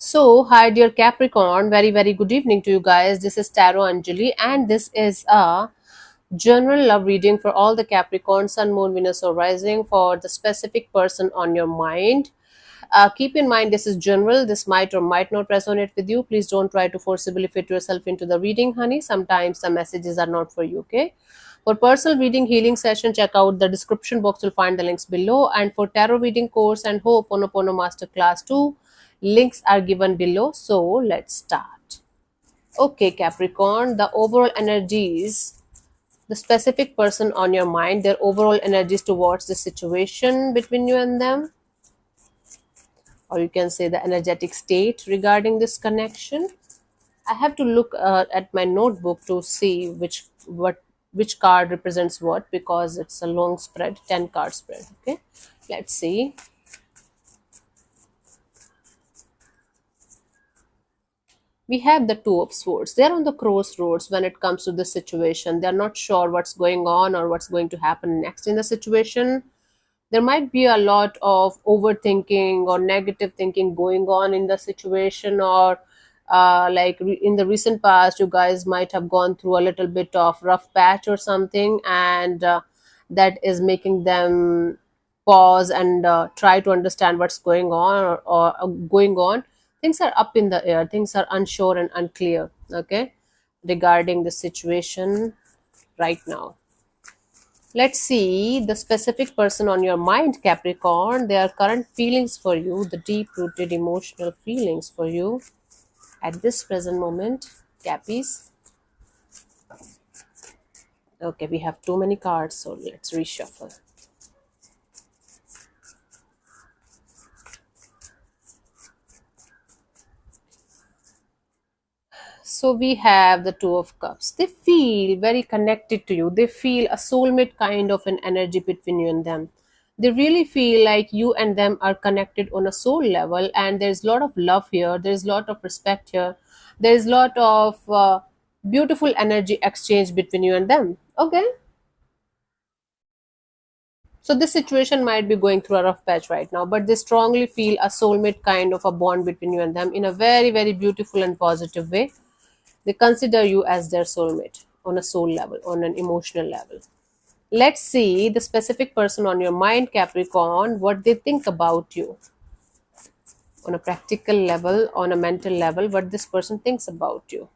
So, hi dear Capricorn, very good evening to you guys. This is Tarot Anjali, and this is a general love reading for all the Capricorn, Sun, Moon, Venus, or Rising for the specific person on your mind. Keep in mind this is general, this might or might not resonate with you. Please don't try to forcibly fit yourself into the reading, honey. Sometimes the messages are not for you, okay? For personal reading healing session, check out the description box. You'll find the links below. And for tarot reading course and Ho'oponopono Masterclass 2, links are given below. So let's start. Okay, Capricorn, the overall energies, the specific person on your mind, their overall energies towards the situation between you and them, or you can say the energetic state regarding this connection. I have to look at my notebook to see which card represents what, because it's a long spread, 10 card spread. Okay, let's see. We have the Two of Swords. They're on the crossroads when it comes to this situation. They're not sure what's going on or what's going to happen next in the situation. There might be a lot of overthinking or negative thinking going on in the situation, or in the recent past you guys might have gone through a little bit of rough patch or something, and that is making them pause and try to understand what's going on, or going on. Things are up in the air, things are unsure and unclear, okay, regarding the situation right now. Let's see the specific person on your mind, Capricorn, their current feelings for you, the deep rooted emotional feelings for you at this present moment, Cappies. Okay, we have too many cards, so let's reshuffle. So we have the Two of Cups. They feel very connected to you. They feel a soulmate kind of an energy between you and them. They really feel like you and them are connected on a soul level, and there's a lot of love here. There's a lot of respect here. There's a lot of beautiful energy exchange between you and them. Okay. So this situation might be going through a rough patch right now, but they strongly feel a soulmate kind of a bond between you and them in a very beautiful and positive way. They consider you as their soulmate on a soul level, on an emotional level. Let's see the specific person on your mind, Capricorn, what they think about you on a practical level, on a mental level, what this person thinks about you.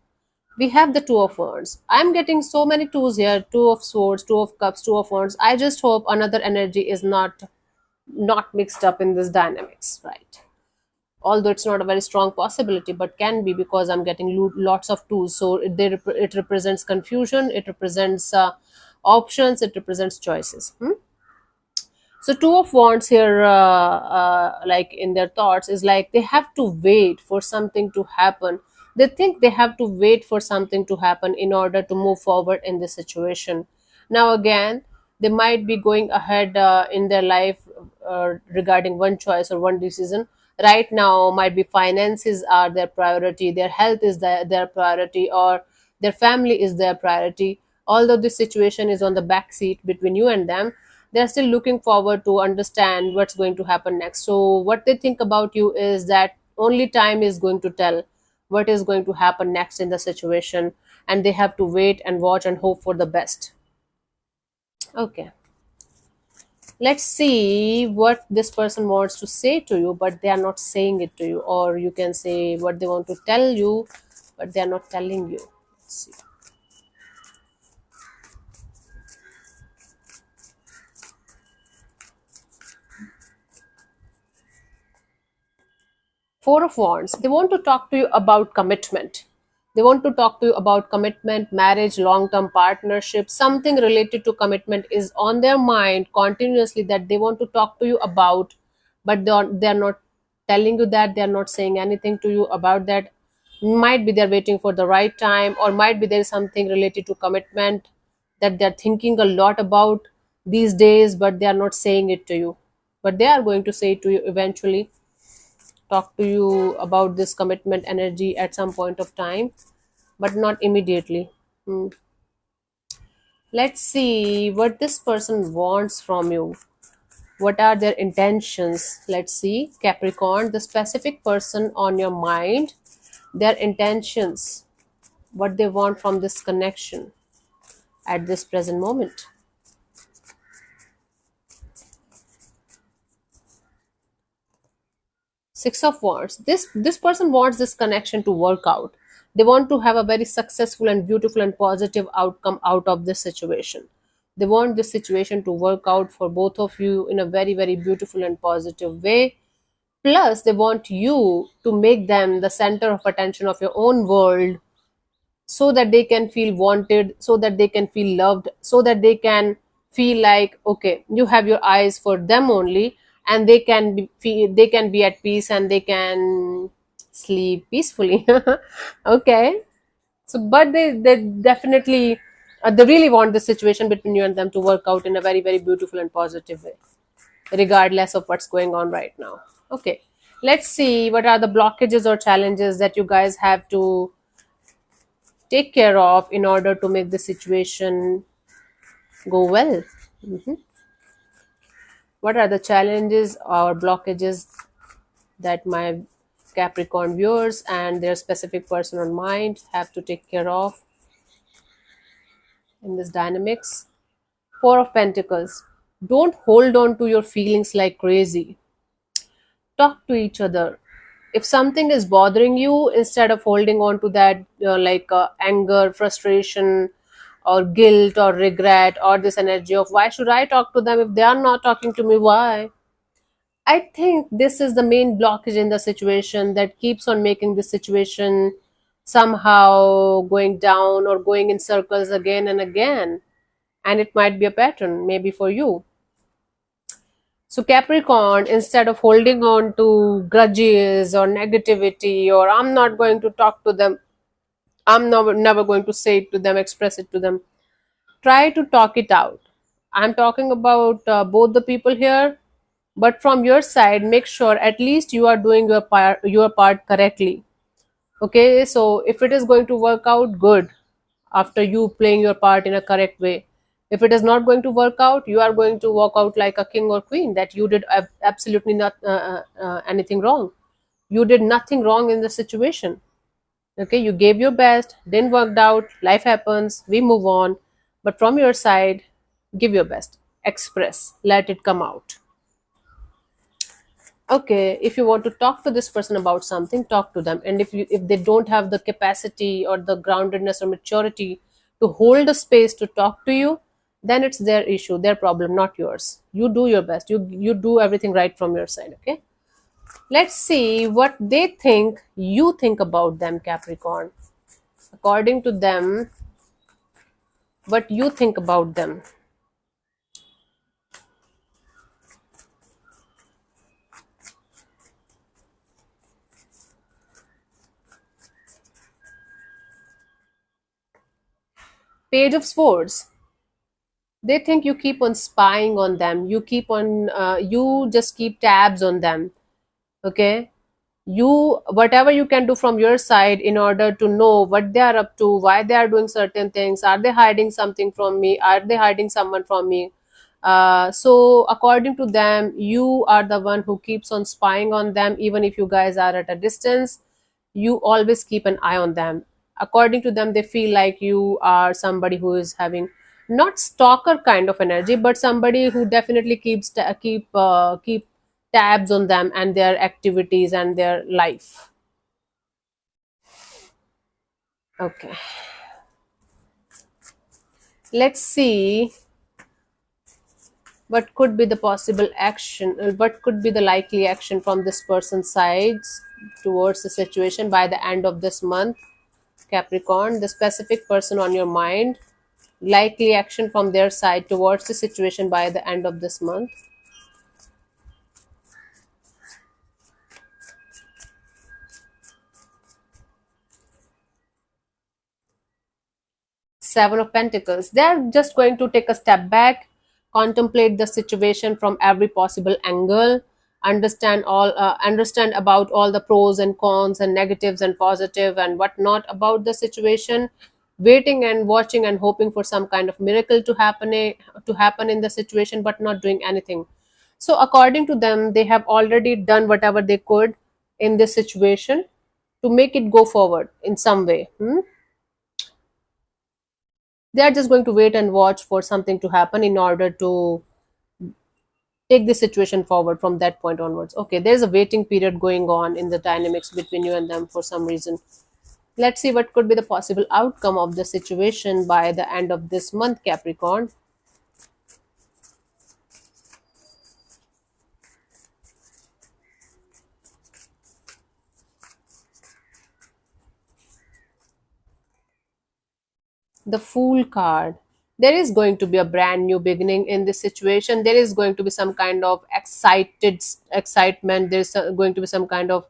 We have the Two of Wands. I'm getting so many twos here: Two of Swords, Two of Cups, Two of Wands. I just hope another energy is not mixed up in this dynamics, right? Although it's not a very strong possibility, but can be, because I'm getting lots of twos. So it represents confusion, it represents options, it represents choices. So Two of Wands here, like in their thoughts, is like they have to wait for something to happen. They think they have to wait for something to happen in order to move forward in this situation. Now again, they might be going ahead in their life regarding one choice or one decision. Right now, might be finances are their priority, their health is their priority, or their family is their priority. Although this situation is on the back seat between you and them, they're still looking forward to understand what's going to happen next. So what they think about you is that only time is going to tell what is going to happen next in the situation, and they have to wait and watch and hope for the best. Okay, let's see what this person wants to say to you, but they are not saying it to you, or you can say what they want to tell you, but they are not telling you. Let's see. Four of Wands. They want to talk to you about commitment. They want to talk to you about commitment, marriage, long term partnership. Something related to commitment is on their mind continuously that they want to talk to you about, but they're not telling you that. They're not saying anything to you about that. Might be they're waiting for the right time, or might be there's something related to commitment that they're thinking a lot about these days, but they are not saying it to you. But they are going to say it to you eventually, talk to you about this commitment energy at some point of time, but not immediately. Hmm. Let's see what this person wants from you. What are their intentions? Let's see. Capricorn, the specific person on your mind, their intentions, what they want from this connection at this present moment. Six of Wands. This person wants this connection to work out. They want to have a very successful and beautiful and positive outcome out of this situation. They want this situation to work out for both of you in a very, very beautiful and positive way. Plus, they want you to make them the center of attention of your own world, so that they can feel wanted, so that they can feel loved, so that they can feel like, okay, you have your eyes for them only, and they can be at peace, and they can sleep peacefully. Okay. So but they definitely they really want the situation between you and them to work out in a very, very beautiful and positive way, regardless of what's going on right now. Okay, let's see what are the blockages or challenges that you guys have to take care of in order to make the situation go well. Mhm. What are the challenges or blockages that my Capricorn viewers and their specific person on mind have to take care of in this dynamics? Four of Pentacles. Don't hold on to your feelings like crazy. Talk to each other. If something is bothering you, instead of holding on to that anger, frustration, or guilt or regret, or this energy of why should I talk to them if they are not talking to me, why? I think this is the main blockage in the situation that keeps on making the situation somehow going down or going in circles again and again. And it might be a pattern maybe for you. So, Capricorn, instead of holding on to grudges or negativity, or I'm not going to talk to them, I'm never going to say it to them, express it to them, try to talk it out. I'm talking about both the people here, but from your side, make sure at least you are doing your part correctly. Okay, so if it is going to work out, good, after you playing your part in a correct way. If it is not going to work out, you are going to walk out like a king or queen, that you did absolutely not anything wrong. You did nothing wrong in the situation. Okay, you gave your best, didn't work out, life happens, we move on. But from your side, give your best, express, let it come out. Okay, if you want to talk to this person about something, talk to them. And if they don't have the capacity or the groundedness or maturity to hold a space to talk to you, then it's their issue, their problem, not yours. You do your best, you do everything right from your side. Okay, let's see what they think you think about them, Capricorn. According to them, what you think about them. Page of Swords. They think you keep on spying on them, you keep on you just keep tabs on them. Okay, you whatever you can do from your side in order to know what they are up to, why they are doing certain things, are they hiding something from me, are they hiding someone from me. So according to them, you are the one who keeps on spying on them. Even if you guys are at a distance, you always keep an eye on them. According to them, they feel like you are somebody who is having not stalker kind of energy, but somebody who definitely keep tabs on them and their activities and their life. Okay, let's see what could be the possible action, what could be the likely action from this person's side towards the situation by the end of this month. Capricorn, the specific person on your mind, likely action from their side towards the situation by the end of this month. Seven of Pentacles. They're just going to take a step back, contemplate the situation from every possible angle, understand about all the pros and cons and negatives and positive and whatnot about the situation, waiting and watching and hoping for some kind of miracle to happen in the situation, but not doing anything. So according to them, they have already done whatever they could in this situation to make it go forward in some way. They are just going to wait and watch for something to happen in order to take the situation forward from that point onwards. Okay, there's a waiting period going on in the dynamics between you and them for some reason. Let's see what could be the possible outcome of the situation by the end of this month, Capricorn. The Fool card. There is going to be a brand new beginning in this situation. There is going to be some kind of excitement. There's going to be some kind of,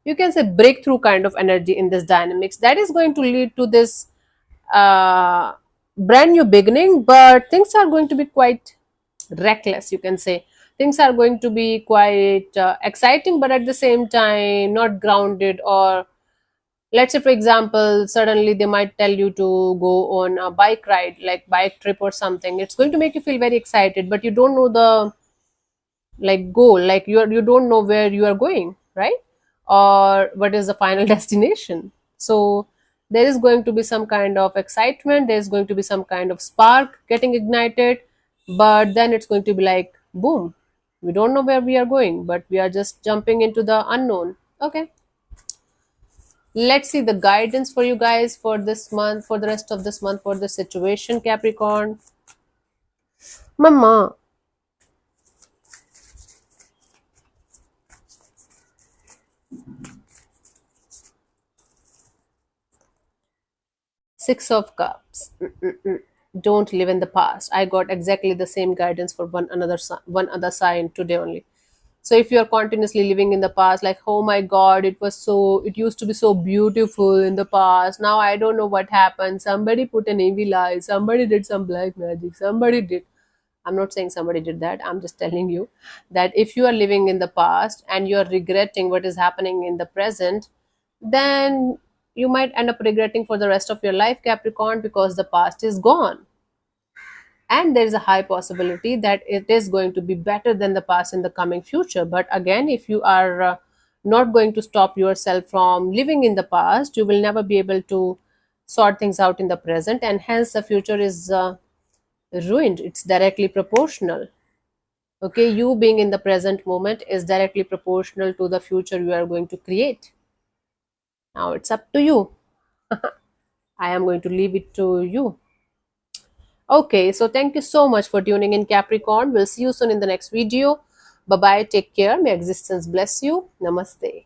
you can say, breakthrough kind of energy in this dynamics that is going to lead to this uh, brand new beginning. But things are going to be quite reckless, you can say. Things are going to be quite exciting, but at the same time not grounded. Or let's say, for example, suddenly they might tell you to go on a bike ride, like bike trip or something. It's going to make you feel very excited, but you don't know the like goal, like you don't know where you are going, right? Or what is the final destination. So there is going to be some kind of excitement, there's going to be some kind of spark getting ignited, but then it's going to be like boom, we don't know where we are going, but we are just jumping into the unknown. Okay, let's see the guidance for you guys for this month, for the rest of this month, for the situation, Capricorn. Mama. Six of Cups. Don't live in the past. I got exactly the same guidance for one other sign today only. So if you are continuously living in the past, like, oh my god, it used to be so beautiful in the past, now I don't know what happened, somebody put an evil eye, somebody did some black magic, somebody did. I'm not saying somebody did that, I'm just telling you that if you are living in the past and you are regretting what is happening in the present, then you might end up regretting for the rest of your life, Capricorn, because the past is gone. And there is a high possibility that it is going to be better than the past in the coming future. But again, if you are not going to stop yourself from living in the past, you will never be able to sort things out in the present, and hence the future is ruined. It's directly proportional. Okay, you being in the present moment is directly proportional to the future you are going to create. Now it's up to you. I am going to leave it to you. Okay, so thank you so much for tuning in, Capricorn. We'll see you soon in the next video. Bye bye. Take care. May existence bless you. Namaste.